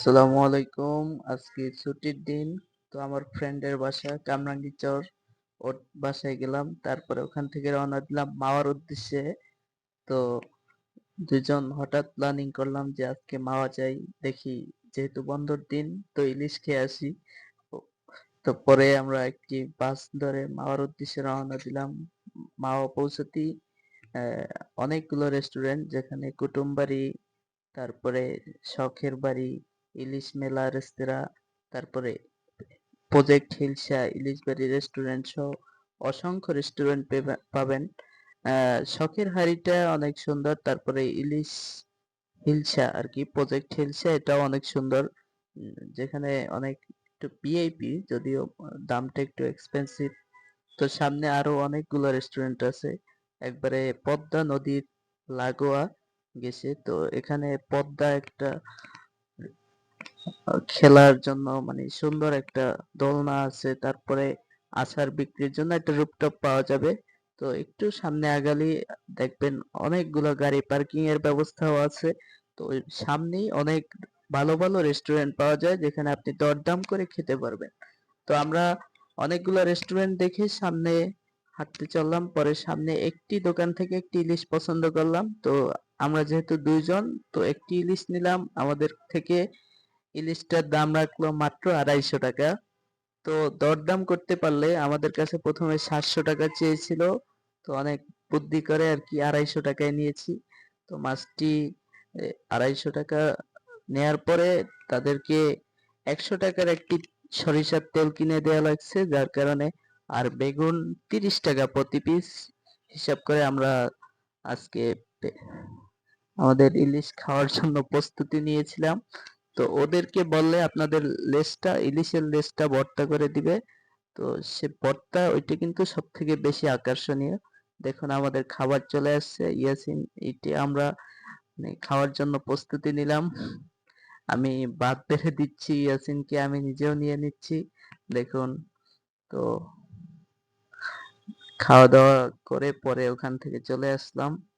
আসসালামু আলাইকুম। আজকে ছুটির দিন। তো আমার ফ্রেন্ডের বাসা কামরাঙ্গীরচর। ওর বাসায় গেলাম। তারপরে ওখান থেকে রওনা দিলাম মাওয়ার উদ্দেশ্যে। তো দুজন হঠাৎ প্ল্যানিং করলাম যে আজকে মাওয়া যাই। দেখি যেহেতু বন্ধর দিন তো ইলিশ খেয়ে আসি। ও তো পরে আমরা একটি বাস ধরে মাওয়ার উদ্দেশ্যে রওনা দিলাম। মাওয়া পৌঁছাতেই অনেকগুলো রেস্টুরেন্ট যেখানে কুটুমবাড়ি, তারপরে শখের বাড়ি, ইলিশ মেলা রেস্তোরাঁ, তারপরে প্রজেক্ট হিলসা, ইলিশ বাড়ি রেস্টুরেন্ট সহ অসংখ্য রেস্টুরেন্ট পাবেন। শখের হাড়িটা অনেক সুন্দর, তারপরে ইলিশ হিলসা আর কি, প্রজেক্ট হিলসা এটাও অনেক সুন্দর। যেখানে অনেক একটু ভিআইপি, যদিও দামটা একটু এক্সপেন্সিভ। তো সামনে আরো অনেকগুলো রেস্টুরেন্ট আছে, একবারে পদ্মা নদীর লাগোয়া গেছে। তো এখানে পদ্মা একটা খেলার জন্য মানে সুন্দর একটা দোলনা আছে, তারপরে আচার বিক্রির জন্য একটা রুফটপ পাওয়া যাবে। তো একটু সামনে আগালি দেখবেন অনেকগুলো গাড়ি পার্কিং এর ব্যবস্থাও আছে। তো ওই সামনেই অনেক ভালো ভালো রেস্টুরেন্ট পাওয়া যায় যেখানে আপনি দরদাম করে খেতে পারবেন। তো আমরা অনেকগুলো রেস্টুরেন্ট দেখে সামনে হাঁটতে চললাম। পরে সামনে একটি দোকান থেকে একটি ইলিশ পছন্দ করলাম। তো আমরা যেহেতু দুইজন, তো একটি ইলিশ নিলাম। আমাদের থেকে ইলিশটার দাম রাখলো মাত্র 250 টাকা। তো দরদাম করতে পারলে, আমাদের কাছে প্রথমে 700 টাকা চেয়েছিল। তো অনেক বুদ্ধি করে আর কি 250 টাকায় নিয়েছি। তো মাছটি 250 টাকা নেয়ার পরে তাদেরকে 100 টাকার একটি সরিষার তেল কিনে দেওয়া লাগছে, যার কারণে আর বেগুন 30 টাকা প্রতি পিস হিসাব করে আমরা আজকে পে- আমাদের ইলিশ খাওয়ার জন্য প্রস্তুতি নিয়েছিলাম। তো ওদেরকে বললে আপনাদের ইলিশের লেজটা ভর্তা করে দিবে। তো সে ভর্তা ওইটা কিন্তু সব থেকে বেশি আকর্ষণীয়। দেখুন আমাদের খাবার চলে আসছে। ইয়াসিন, এটি আমরা মানে খাওয়ার জন্য প্রস্তুতি নিলাম। আমি ভাত বেড়ে দিচ্ছি ইয়াসিনকে, আমি নিজেও নিয়ে নিচ্ছি। দেখুন। তো খাওয়া দাওয়া করে পরে ওখান থেকে চলে আসলাম।